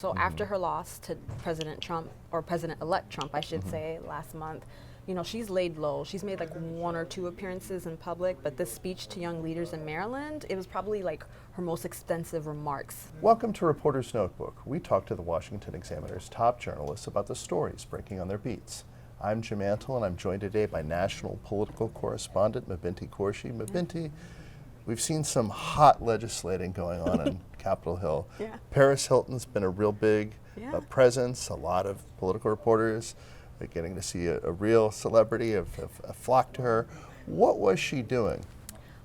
So after her loss to President Trump, or President-elect Trump, I should say, last month, you know, she's laid low. She's made like 1 or 2 appearances in public, but this speech to young leaders in Maryland, it was probably like her most extensive remarks. Welcome to Reporter's Notebook. We talk to the Washington Examiner's top journalists about the stories breaking on their beats. I'm Jim Antle, and I'm joined today by national political correspondent Mabinty Quarshie. Mabinty, we've seen some hot legislating going on in Capitol Hill. Yeah. Paris Hilton's been a real big presence. A lot of political reporters are getting to see a real celebrity have flocked to her. What was she doing?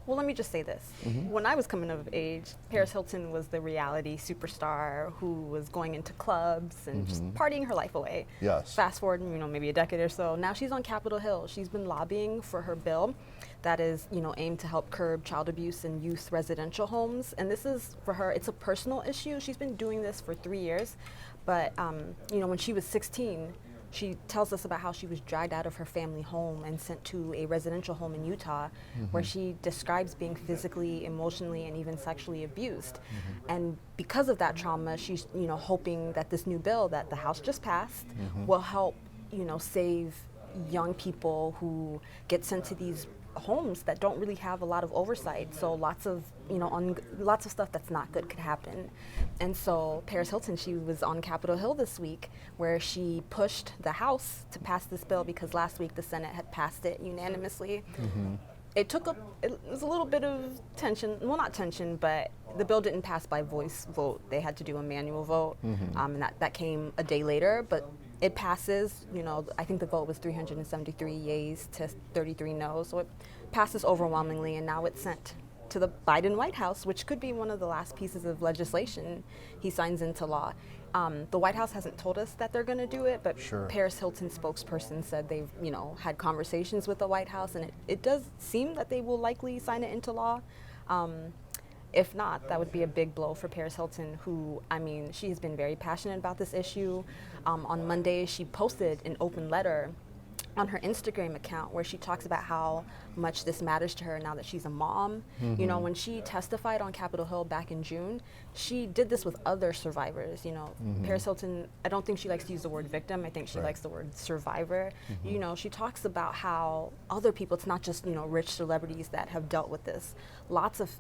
Well, let me just say this. When I was coming of age, Paris Hilton was the reality superstar who was going into clubs and just partying her life away. Yes. Fast forward, you know, maybe a decade or so. Now she's on Capitol Hill. She's been lobbying for her bill that is, you know, aimed to help curb child abuse in youth residential homes. And this is, for her, it's a personal issue. She's been doing this for 3 years. But, you know, when she was 16, she tells us about how she was dragged out of her family home and sent to a residential home in Utah, where she describes being physically, emotionally, and even sexually abused. And because of that trauma, she's, you know, hoping that this new bill that the House just passed will help, you know, save young people who get sent to these homes that don't really have a lot of oversight. So lots of, you know, lots of stuff that's not good could happen. And so Paris Hilton, she was on Capitol Hill this week, where she pushed the House to pass this bill because last week the Senate had passed it unanimously. It was a little bit of tension, well, not tension, but the bill didn't pass by voice vote. They had to do a manual vote, and that came a day later, but it passes. You know, I think the vote was 373 yeas to 33 noes, so it passes overwhelmingly, and now it's sent to the Biden White House, which could be one of the last pieces of legislation he signs into law. The White House hasn't told us that they're going to do it, but Paris Hilton's spokesperson said they've, you know, had conversations with the White House, and it does seem that they will likely sign it into law. If not, that would be a big blow for Paris Hilton, who, I mean, she has been very passionate about this issue. On Monday, she posted an open letter on her Instagram account where she talks about how much this matters to her now that she's a mom. You know, when she testified on Capitol Hill back in June, she did this with other survivors. You know, Paris Hilton, I don't think she likes to use the word victim. I think she likes the word survivor. You know, she talks about how other people, it's not just, you know, rich celebrities that have dealt with this. Lots of,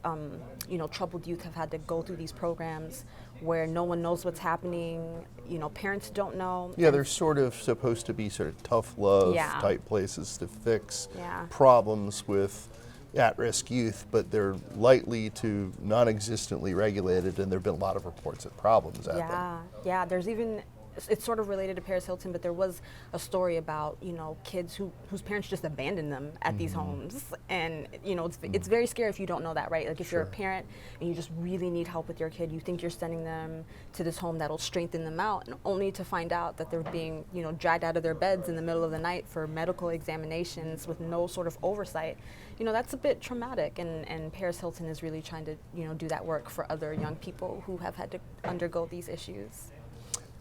you know, troubled youth have had to go through these programs where no one knows what's happening. You know, parents don't know. Yeah, they're sort of supposed to be sort of tough love type places to fix problems with at-risk youth, but they're lightly to non-existently regulated, and there have been a lot of reports of problems at them. Yeah, there's even, it's sort of related to Paris Hilton, but there was a story about, you know, kids whose parents just abandoned them at these homes. And, you know, it's very scary if you don't know that, right? Like if you're a parent and you just really need help with your kid, you think you're sending them to this home that'll strengthen them out, and only to find out that they're being, you know, dragged out of their beds in the middle of the night for medical examinations with no sort of oversight. You know, that's a bit traumatic, and Paris Hilton is really trying to, you know, do that work for other young people who have had to undergo these issues.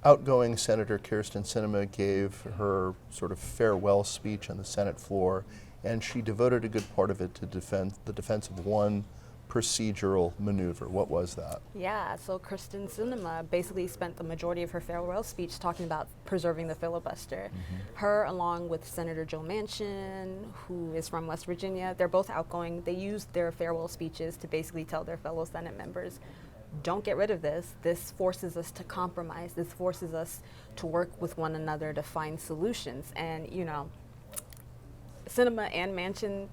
Outgoing Senator Kyrsten Sinema gave her sort of farewell speech on the Senate floor, and she devoted a good part of it to the defense of one procedural maneuver. What was that? Yeah, so Kyrsten Sinema basically spent the majority of her farewell speech talking about preserving the filibuster. Her, along with Senator Joe Manchin, who is from West Virginia, they're both outgoing. They used their farewell speeches to basically tell their fellow Senate members, don't get rid of this. This forces us to compromise. This forces us to work with one another to find solutions. And, you know, Sinema and Manchin,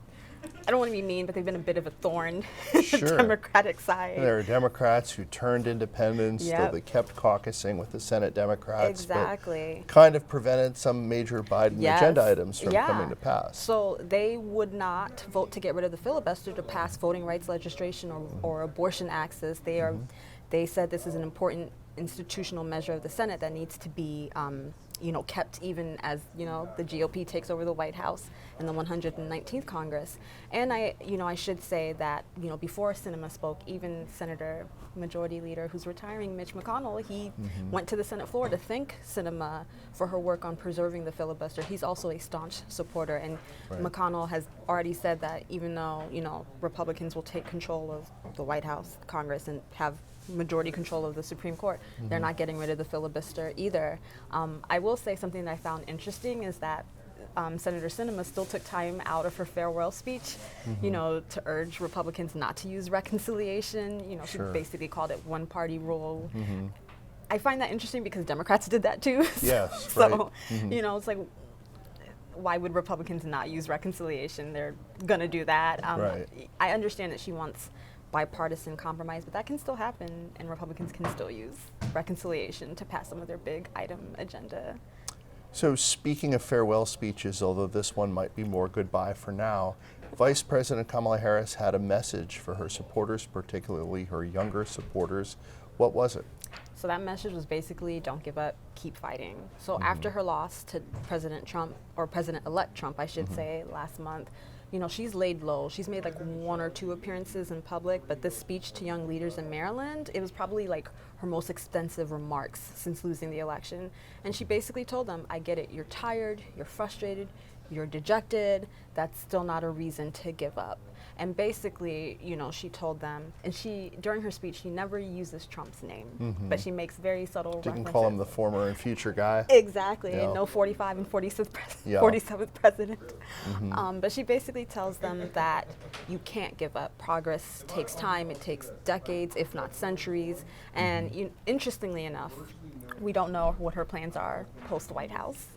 I don't want to be mean, but they've been a bit of a thorn in the Democratic side. There are Democrats who turned independents, though they kept caucusing with the Senate Democrats. But kind of prevented some major Biden agenda items from coming to pass. So they would not vote to get rid of the filibuster to pass voting rights legislation or abortion access. They said this is an important institutional measure of the Senate that needs to be you know, kept even as, you know, the GOP takes over the White House in the 119th Congress. And I should say that, you know, before Sinema spoke, even Senator Majority Leader, who's retiring, Mitch McConnell, he went to the Senate floor to thank Sinema for her work on preserving the filibuster. He's also a staunch supporter, and McConnell has already said that even though, you know, Republicans will take control of the White House, Congress, and have majority control of the Supreme Court. They're not getting rid of the filibuster either. I will say something that I found interesting is that Senator Sinema still took time out of her farewell speech, you know, to urge Republicans not to use reconciliation. You know, she basically called it one-party rule. I find that interesting because Democrats did that too. Yes, so, you know, it's like, why would Republicans not use reconciliation? They're gonna do that. I understand that she wants bipartisan compromise, but that can still happen, and Republicans can still use reconciliation to pass some of their big item agenda. So speaking of farewell speeches, although this one might be more goodbye for now, Vice President Kamala Harris had a message for her supporters, particularly her younger supporters. What was it? So that message was basically, don't give up, keep fighting. So after her loss to President Trump, or President-elect Trump, I should say, last month, you know, she's laid low. She's made like 1 or 2 appearances in public, but this speech to young leaders in Maryland, it was probably like her most extensive remarks since losing the election. And she basically told them, I get it, you're tired, you're frustrated, you're dejected, that's still not a reason to give up. And basically, you know, she told them, and she, during her speech, she never uses Trump's name, but she makes very subtle references. Didn't call him the former and future guy. Exactly, and no 45 and 47th president. But she basically tells them that you can't give up. Progress takes time, it takes decades, if not centuries. And interestingly enough, we don't know what her plans are post-White House.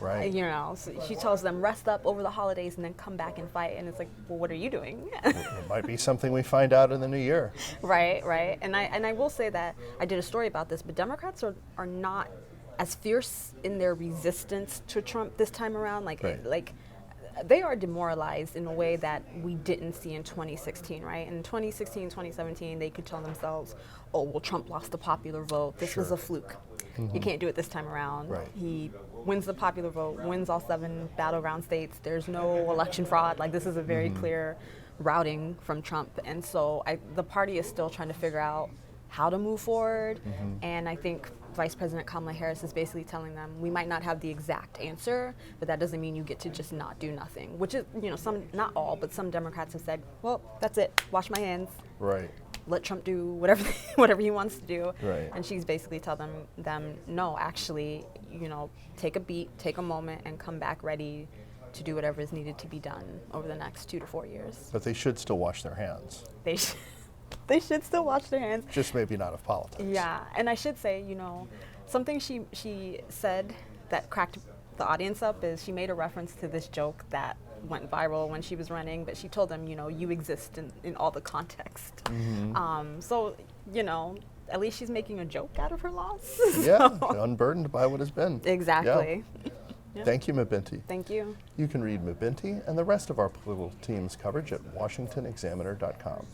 Right. You know, so she tells them, rest up over the holidays and then come back and fight. And it's like, well, what are you doing? It might be something we find out in the new year. Right. And I will say that I did a story about this, but Democrats are not as fierce in their resistance to Trump this time around. Like they are demoralized in a way that we didn't see in 2016, right? In 2016, 2017, they could tell themselves, oh, well, Trump lost the popular vote. This was a fluke. You can't do it this time around. He wins the popular vote, wins all 7 battleground states. There's no election fraud. Like, this is a very clear routing from Trump. And so the party is still trying to figure out how to move forward. And I think Vice President Kamala Harris is basically telling them, we might not have the exact answer, but that doesn't mean you get to just not do nothing, which is, you know, some, not all, but some Democrats have said, well, that's it, wash my hands. Let Trump do whatever he wants to do. And she's basically telling them, no, actually, you know, take a beat, take a moment, and come back ready to do whatever is needed to be done over the next 2 to 4 years. But they should still wash their hands. They should still wash their hands. Just maybe not of politics. Yeah, and I should say, you know, something she said that cracked the audience up is she made a reference to this joke that went viral when she was running, but she told them, you know, you exist in all the context. So, you know, at least she's making a joke out of her loss. Unburdened by what has been. Exactly. Thank you, Mabinty. Thank you. You can read Mabinty and the rest of our political team's coverage at washingtonexaminer.com.